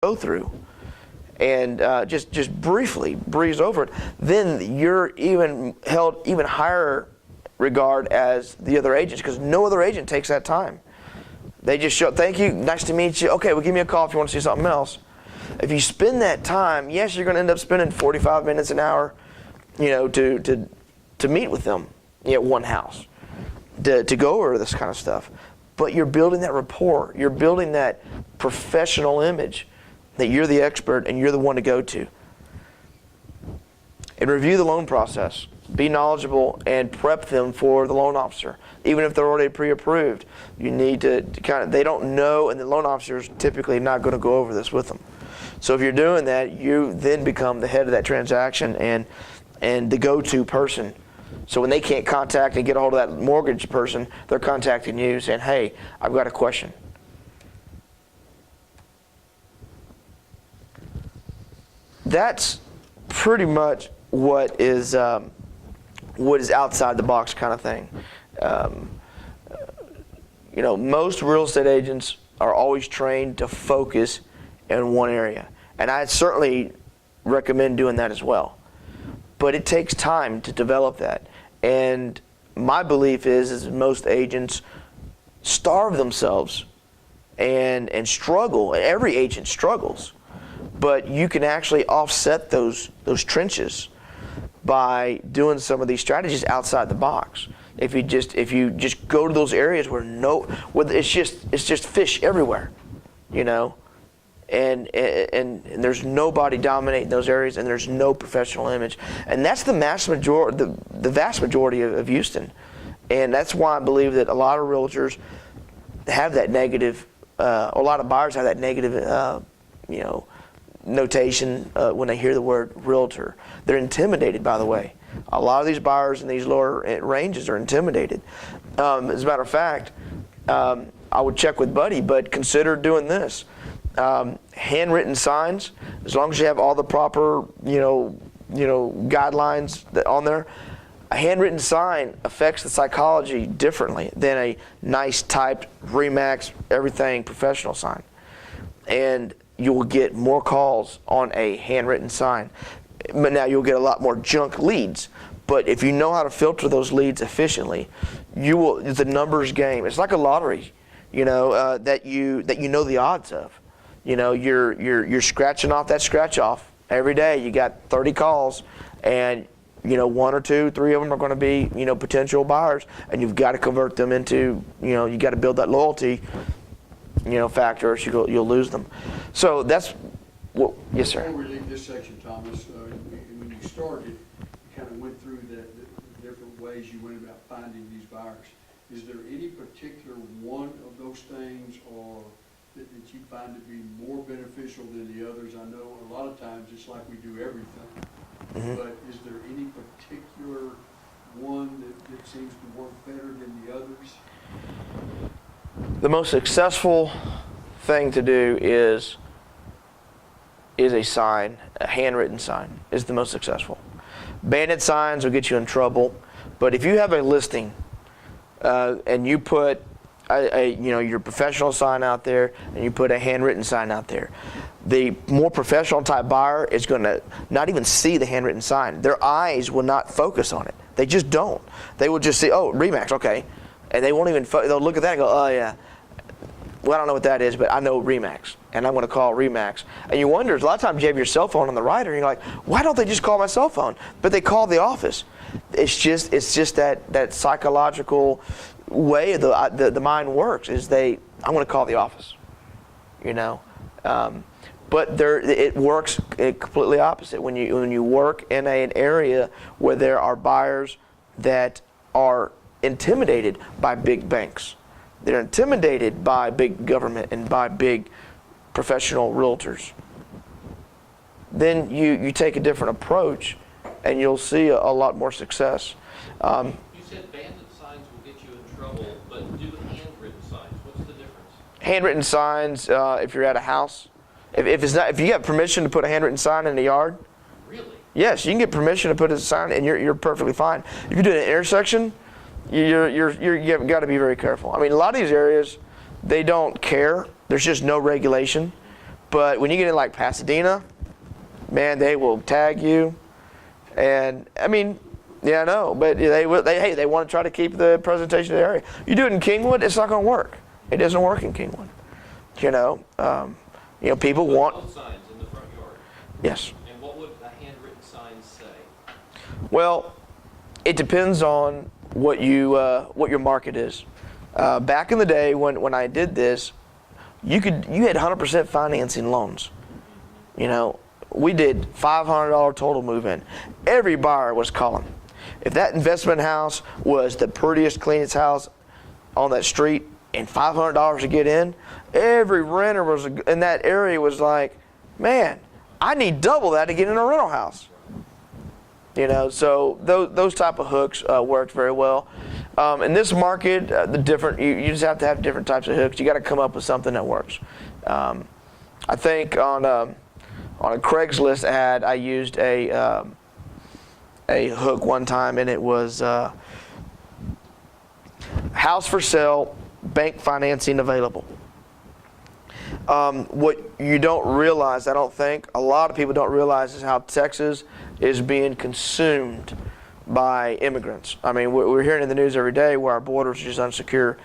go through, and just briefly breeze over it, then you're even held even higher regard as the other agents, because no other agent takes that time. They just show, thank you, nice to meet you. Okay, well, give me a call if you want to see something else. If you spend that time, yes, you're going to end up spending 45 minutes, an hour, to meet with them at one house, to go over this kind of stuff. But you're building that rapport. You're building that professional image that you're the expert and you're the one to go to. And review the loan process. Be knowledgeable and prep them for the loan officer. Even if they're already pre-approved, you need to they don't know, and the loan officer is typically not going to go over this with them. So if you're doing that, you then become the head of that transaction and the go-to person. So when they can't contact and get a hold of that mortgage person, they're contacting you saying, hey, I've got a question. That's pretty much what is outside the box kind of thing. Most real estate agents are always trained to focus in one area. And I certainly recommend doing that as well. But it takes time to develop that. And my belief is most agents starve themselves and struggle. Every agent struggles. But you can actually offset those trenches by doing some of these strategies outside the box. If you just go to those areas where it's just fish everywhere, and there's nobody dominating those areas, and there's no professional image, and that's the vast majority of Houston, and that's why I believe that a lot of realtors have that negative, a lot of buyers have that negative, notation when they hear the word realtor. They're intimidated, by the way. A lot of these buyers in these lower ranges are intimidated. As a matter of fact, I would check with Buddy, but consider doing this. Handwritten signs, as long as you have all the proper, guidelines on there. A handwritten sign affects the psychology differently than a nice typed, Remax, everything professional sign. And you will get more calls on a handwritten sign. But now you'll get a lot more junk leads. But if you know how to filter those leads efficiently, it's a numbers game. It's like a lottery, that you know the odds of. You're scratching off that scratch off every day. You got 30 calls, and one or two, three of them are going to be potential buyers, and you've got to convert them into you got to build that loyalty factor, or you'll lose them. So that's what. Yes, sir. Before we leave this section, Thomas, when you started, you kind of went through the different ways you went about finding these buyers. Is there any particular one of those things, or that you find to be more beneficial than the others? I know a lot of times it's like we do everything, but is there any particular one that seems to work better than the others? The most successful thing to do is a sign, a handwritten sign is the most successful. Banded signs will get you in trouble, but if you have a listing and you put your professional sign out there and you put a handwritten sign out there, the more professional type buyer is going to not even see the handwritten sign. Their eyes will not focus on it. They just don't. They will just see, oh, Remax, okay. And they won't even, they'll look at that and go, oh yeah, well, I don't know what that is, but I know Remax, and I'm going to call Remax. And you wonder, a lot of times you have your cell phone on the right, and you're like, why don't they just call my cell phone? But they call the office. It's just that psychological way the mind works, is I'm going to call the office, But it works completely opposite. When you work in an area where there are buyers that are intimidated by big banks, they're intimidated by big government and by big professional realtors, then you take a different approach, and you'll see a lot more success. You said banded signs will get you in trouble, but do handwritten signs. What's the difference? Handwritten signs, if you're at a house, if you have permission to put a handwritten sign in the yard. Really? Yes, you can get permission to put a sign, and you're perfectly fine. If you do an intersection, you've got to be very careful. I mean, a lot of these areas, they don't care. There's just no regulation. But when you get in like Pasadena, man, they will tag you. And I mean, yeah, I know, but they want to try to keep the presentation of the area. You do it in Kingwood, it's not going to work. It doesn't work in Kingwood. People want. Both signs in the front yard. Yes. And what would a handwritten sign say? Well, it depends on what your market is. Back in the day when I did this, you had 100% financing loans. We did $500 total move-in. Every buyer was calling. If that investment house was the prettiest, cleanest house on that street and $500 to get in, every renter was in that area was like, man, I need double that to get in a rental house. So those type of hooks worked very well. In this market, you just have to have different types of hooks. You got to come up with something that works. I think on a Craigslist ad, I used a hook one time, and it was house for sale, bank financing available. What you don't realize, I don't think, a lot of people don't realize is how Texas is being consumed by immigrants. I mean, we're hearing in the news every day where our borders are just unsecure.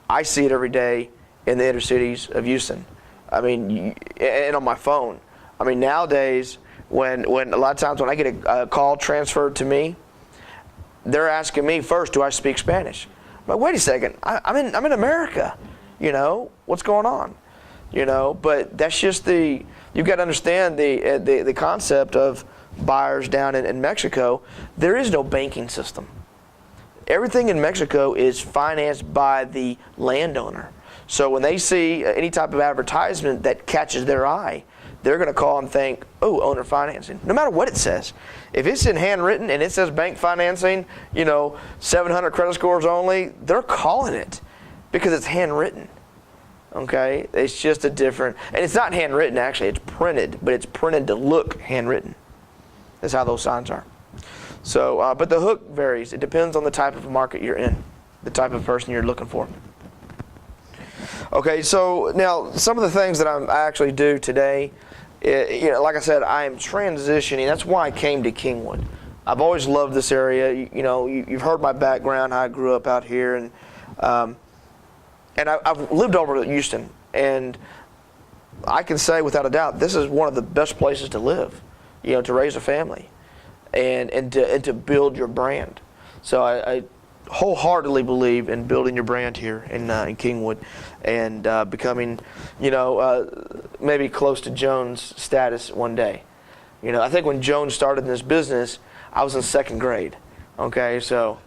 I see it every day in the inner cities of Houston. I mean, and on my phone. I mean, nowadays, when a lot of times when I get a call transferred to me, they're asking me first, do I speak Spanish? I'm like, wait a second, I'm in America. What's going on? But that's just you've got to understand the concept of buyers down in Mexico. There is no banking system. Everything in Mexico is financed by the landowner. So when they see any type of advertisement that catches their eye, they're going to call and think, oh, owner financing, no matter what it says. If it's in handwritten and it says bank financing, 700 credit scores only, they're calling it because it's handwritten. Okay? It's just a different, and it's not handwritten actually, it's printed, but it's printed to look handwritten. That's how those signs are. So, but the hook varies. It depends on the type of market you're in, the type of person you're looking for. Okay, so now some of the things that I actually do today, like I said, I am transitioning. That's why I came to Kingwood. I've always loved this area. You've heard my background, how I grew up out here, and I've lived over at Houston, and I can say without a doubt, this is one of the best places to live, to raise a family, and to build your brand. So I wholeheartedly believe in building your brand here in Kingwood, and becoming, maybe close to Jones' status one day. I think when Jones started in this business, I was in second grade. Okay, so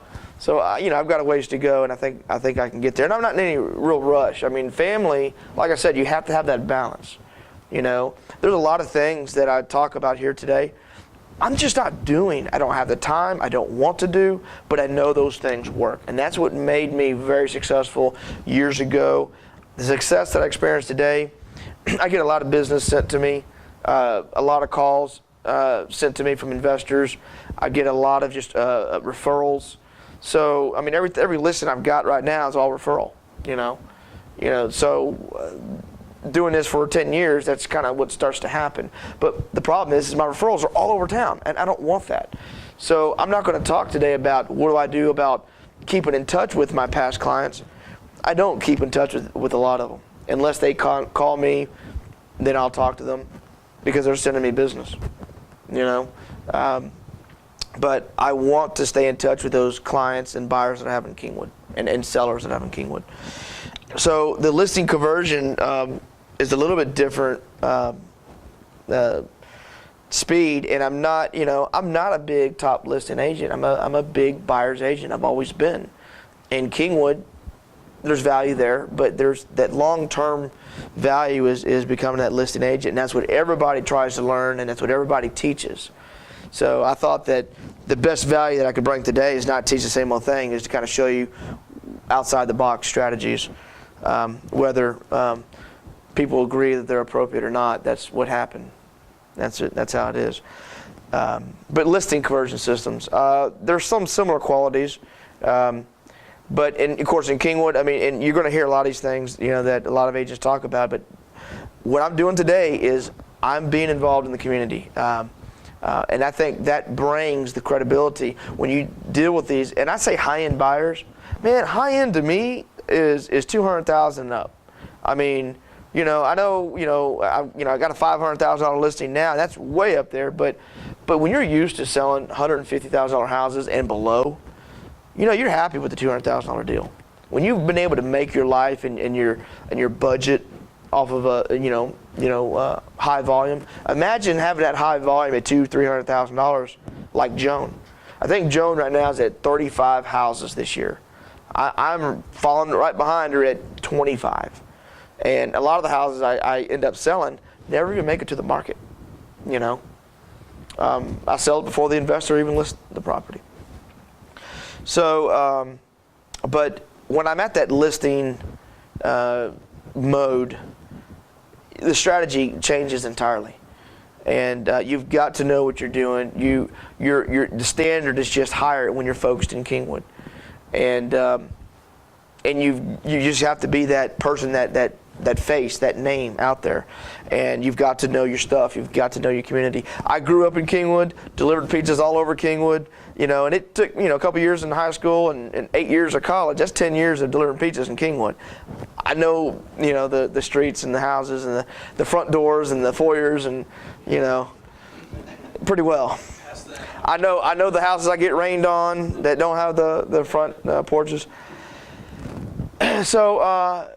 I've got a ways to go, and I think I can get there. And I'm not in any real rush. I mean, family, like I said, you have to have that balance. There's a lot of things that I talk about here today I'm just not doing. I don't have the time. I don't want to do, but I know those things work. And that's what made me very successful years ago. The success that I experience today, I get a lot of business sent to me, a lot of calls sent to me from investors. I get a lot of just referrals. So, I mean, every listing I've got right now is all referral, so doing this for 10 years, that's kind of what starts to happen. But the problem is my referrals are all over town, and I don't want that. So I'm not going to talk today about what do I do about keeping in touch with my past clients. I don't keep in touch with a lot of them. Unless they call me, then I'll talk to them because they're sending me business, But I want to stay in touch with those clients and buyers that I have in Kingwood and sellers that I have in Kingwood. So the listing conversion is a little bit different speed, and I'm not a big top listing agent. I'm a big buyer's agent. I've always been. In Kingwood, there's value there, but there's that long-term value is becoming that listing agent, and that's what everybody tries to learn, and that's what everybody teaches. So I thought that the best value that I could bring today is not teach the same old thing, is to kind of show you outside the box strategies. Whether people agree that they're appropriate or not, that's what happened. That's it. That's how it is. But listing conversion systems, there's some similar qualities, but of course in Kingwood, I mean, and you're going to hear a lot of these things, that a lot of agents talk about. But what I'm doing today is I'm being involved in the community. And I think that brings the credibility when you deal with these. And I say high-end buyers. Man, high-end to me is $200,000 and up. I mean, I know, I got a $500,000 listing now. That's way up there. But when you're used to selling $150,000 houses and below, you're happy with the $200,000 deal. When you've been able to make your life and your budget off of a high volume. Imagine having that high volume at $200,000-$300,000 like Joan. I think Joan right now is at 35 houses this year. I'm following right behind her at 25, and a lot of the houses I end up selling never even make it to the market. I sell it before the investor even lists the property. So, but when I'm at that listing mode, the strategy changes entirely, and you've got to know what you're doing. The standard is just higher when you're focused in Kingwood, and you just have to be that person, that face, that name out there, and you've got to know your stuff. You've got to know your community. I grew up in Kingwood, delivered pizzas all over Kingwood, and it took a couple years in high school and 8 years of college. That's 10 years of delivering pizzas in Kingwood. I know the streets and the houses and the front doors and the foyers and pretty well. I know the houses I get rained on that don't have the front porches. So.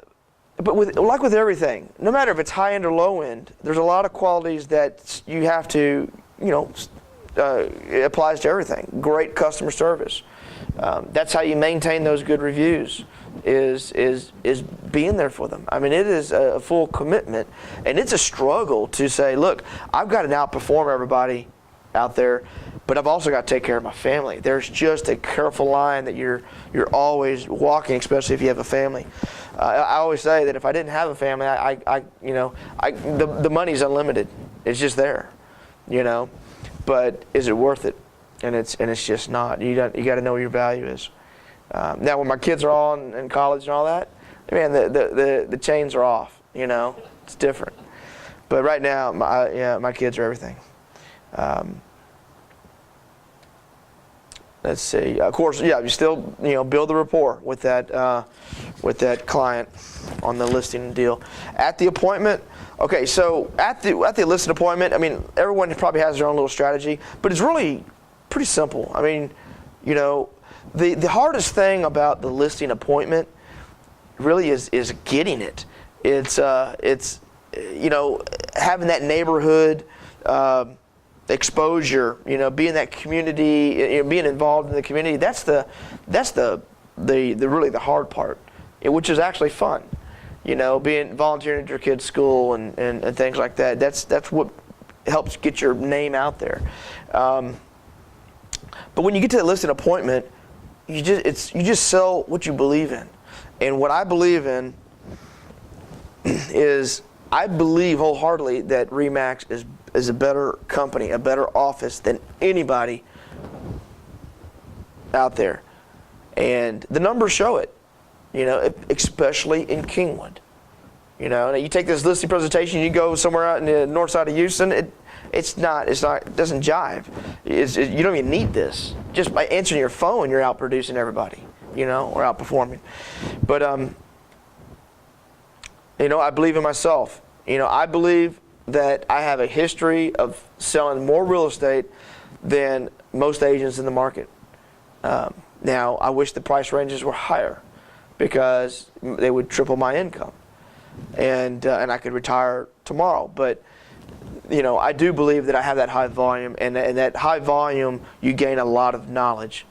But like with everything, no matter if it's high end or low end, there's a lot of qualities that you have to, it applies to everything. Great customer service. That's how you maintain those good reviews. Is being there for them. I mean, it is a full commitment, and it's a struggle to say, look, I've got to outperform everybody out there, but I've also got to take care of my family. There's just a careful line that you're always walking, especially if you have a family. I always say that if I didn't have a family, the money's unlimited. It's just there, But is it worth it? And it's just not. You got to know what your value is. Now, when my kids are all in college and all that, man, the chains are off. It's different. But right now, my kids are everything. Let's see. Of course, you still build the rapport with that client on the listing deal. At the appointment, okay. So at the listing appointment, I mean, everyone probably has their own little strategy, but it's really pretty simple. I mean, the hardest thing about the listing appointment really is getting it. It's having that neighborhood exposure, being that community, being involved in the community. That's the really the hard part, which is actually fun. Being volunteering at your kid's school and things like that. That's what helps get your name out there. But when you get to the listing appointment, you just sell what you believe in, and what I believe in is I believe wholeheartedly that RE/MAX is a better company, a better office than anybody out there. And the numbers show it, especially in Kingwood. Now you take this listing presentation, you go somewhere out in the north side of Houston, it doesn't jive. You don't even need this. Just by answering your phone, you're out producing everybody, or outperforming. But, I believe in myself. I believe that I have a history of selling more real estate than most agents in the market. Now, I wish the price ranges were higher because they would triple my income, and I could retire tomorrow. But I do believe that I have that high volume, and that high volume, you gain a lot of knowledge.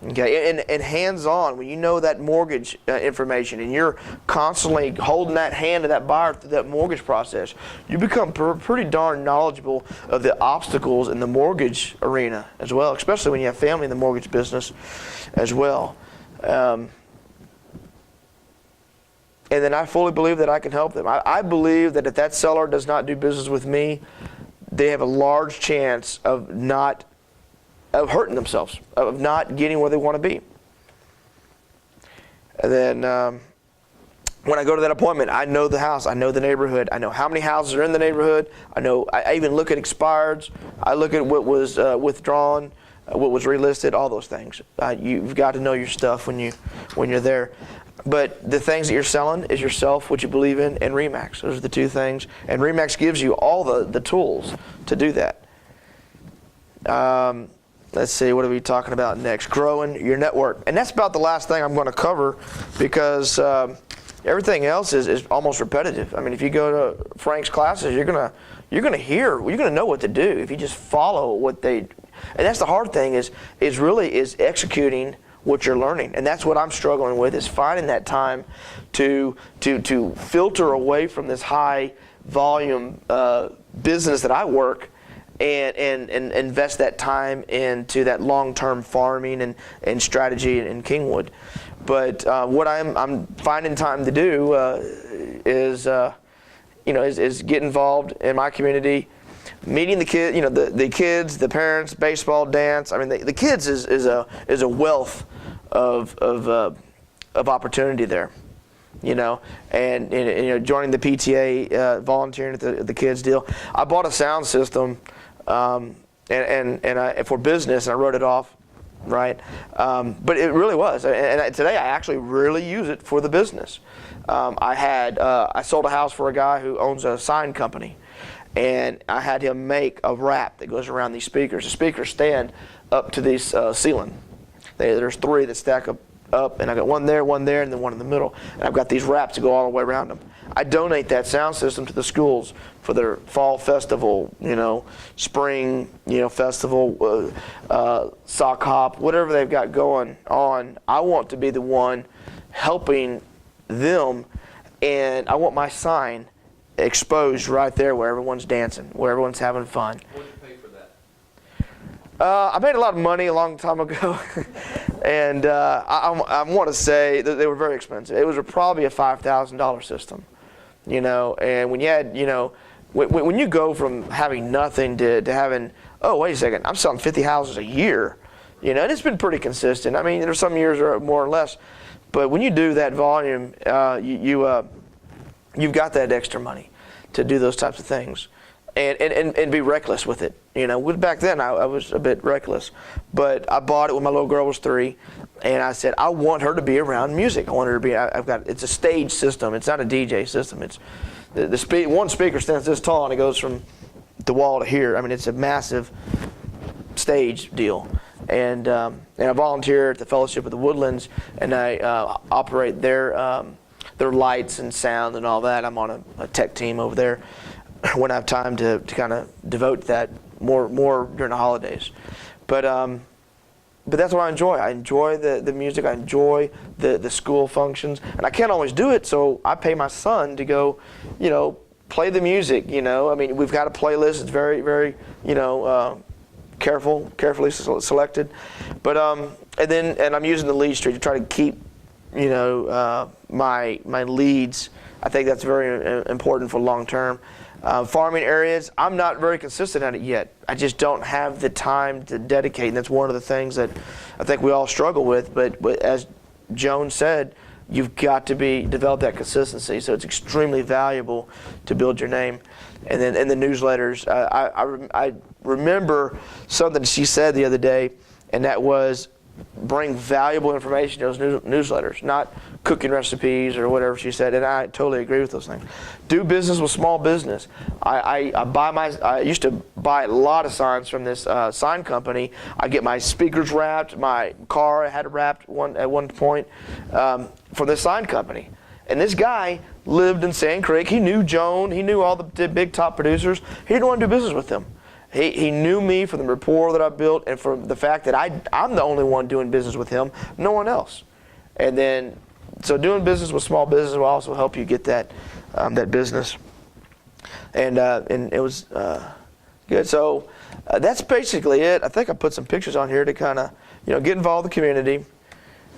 Okay, and hands-on, when you know that mortgage information and you're constantly holding that hand of that buyer through that mortgage process, you become pretty darn knowledgeable of the obstacles in the mortgage arena as well, especially when you have family in the mortgage business as well. And then I fully believe that I can help them. I believe that if that seller does not do business with me, they have a large chance of hurting themselves, of not getting where they want to be. And then when I go to that appointment, I know the house, I know the neighborhood, I know how many houses are in the neighborhood. I even look at expireds. I look at what was withdrawn, what was relisted, all those things. You've got to know your stuff when you're there. But the things that you're selling is yourself, what you believe in, and Remax. Those are the two things. And Remax gives you all the tools to do that. Let's see, what are we talking about next? Growing your network. And that's about the last thing I'm going to cover, because everything else is almost repetitive. I mean, if you go to Frank's classes, you're gonna know what to do if you just follow what they. And that's the hard thing is executing what you're learning. And that's what I'm struggling with, is finding that time to filter away from this high volume business that I work, and invest that time into that long-term farming and strategy in Kingwood. But what I'm finding time to do is get involved in my community, meeting the kids, the kids, the parents, baseball, dance. I mean, the kids is a wealth of opportunity there, and joining the PTA, volunteering at the kids deal. I bought a sound system, and for business, and I wrote it off, right? But it really was, and today I actually really use it for the business. I sold a house for a guy who owns a sign company, and I had him make a wrap that goes around these speakers. The speakers stand up to this ceiling. There's 3 that stack up, and I got one there, and then one in the middle. And I've got these wraps that go all the way around them. I donate that sound system to the schools for their fall festival, spring, festival, sock hop, whatever they've got going on. I want to be the one helping them, and I want my sign exposed right there where everyone's dancing, where everyone's having fun. What did you pay for that? I made a lot of money a long time ago, and I want to say that they were very expensive. It was probably a $5,000 system, and when you had, when you go from having nothing to having, oh, wait a second, I'm selling 50 houses a year, and it's been pretty consistent. I mean, there's some years are more or less, but when you do that volume, you've got that extra money to do those types of things, and be reckless with it. Back then I was a bit reckless, but I bought it when my little girl was 3, and I said I want her to be around music. I want her to be. It's a stage system. It's not a DJ system. It's one speaker stands this tall and it goes from the wall to here. I mean, it's a massive stage deal. And I volunteer at the Fellowship of the Woodlands, and I operate their lights and sound and all that. I'm on a tech team over there when I have time to kind of devote that more during the holidays. But that's what I enjoy. I enjoy the music. I enjoy the school functions, and I can't always do it, so I pay my son to go, play the music. I mean, we've got a playlist. It's very, very, carefully selected. But and I'm using the lead street to try to keep, my leads. I think that's very important for long term. Farming areas, I'm not very consistent at it yet. I just don't have the time to dedicate, and that's one of the things that I think we all struggle with. But as Joan said, you've got to develop that consistency. So it's extremely valuable to build your name. And then in the newsletters, I remember something she said the other day, and that was bring valuable information to those newsletters, not cooking recipes or whatever she said, and I totally agree with those things. Do business with small business. I used to buy a lot of signs from this sign company. I get my speakers wrapped, my car I had it wrapped at one point from this sign company. And this guy lived in Sand Creek. He knew Joan. He knew all the big top producers. He didn't want to do business with them. He knew me from the rapport that I built and from the fact that I'm the only one doing business with him, no one else. And then, so doing business with small business will also help you get that business. And it was good. So that's basically it. I think I put some pictures on here to kind of get involved in the community.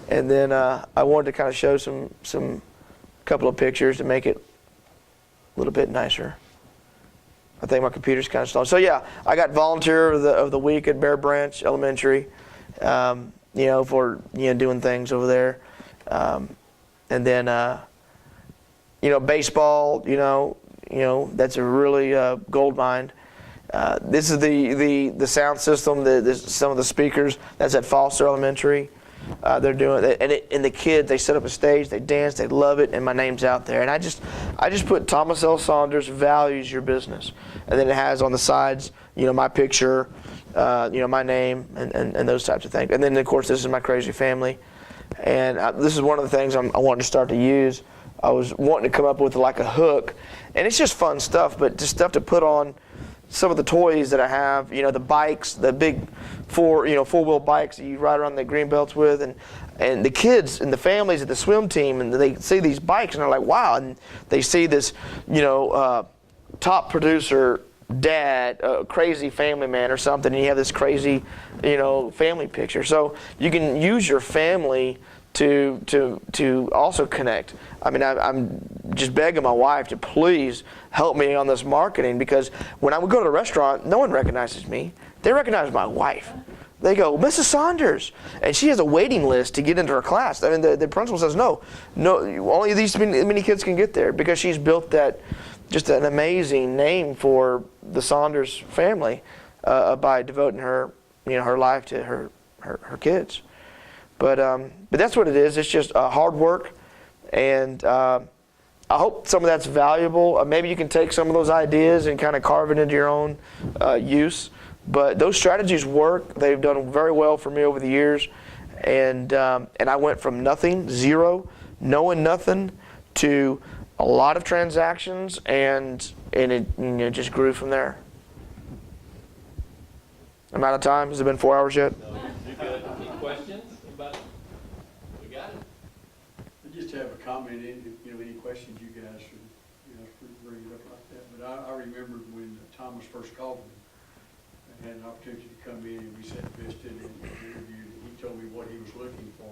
And then I wanted to kind of show some couple of pictures to make it a little bit nicer. I think my computer's kind of slow. So yeah, I got volunteer of the week at Bear Branch Elementary, for doing things over there, and then baseball, that's a really gold mine. This is the sound system, some of the speakers. That's at Foster Elementary. They're doing it, and the kids, they set up a stage, they dance, they love it, and my name's out there. And I just put Thomas L. Saunders values your business, and then it has on the sides, my picture, my name, and those types of things. And then of course this is my crazy family, and this is one of the things I wanted to start to use. I was wanting to come up with like a hook, and it's just fun stuff, but just stuff to put on some of the toys that I have, the bikes, the big four-wheel bikes that you ride around the green belts with, and the kids and the families at the swim team, and they see these bikes and they're like, wow, and they see this, top producer dad, crazy family man or something, and you have this crazy, family picture. So you can use your family to also connect. I mean, I'm just begging my wife to please help me on this marketing, because when I would go to a restaurant, no one recognizes me. They recognize my wife. They go, Mrs. Saunders, and she has a waiting list to get into her class. I mean, the principal says, no, only these many kids can get there, because she's built just an amazing name for the Saunders family by devoting her life to her kids. But that's what it is. It's just hard work, and I hope some of that's valuable. Maybe you can take some of those ideas and kind of carve it into your own use. But those strategies work. They've done very well for me over the years, and I went from nothing, zero, knowing nothing, to a lot of transactions, and it just grew from there. I'm out of time. Has it been 4 hours yet? No, you're good. Any questions? Anybody? We got it. I just have a comment any questions you guys should bring it up like that. But I remember when Thomas first called me, I had an opportunity to come in and we sat and visited and interviewed, and he told me what he was looking for.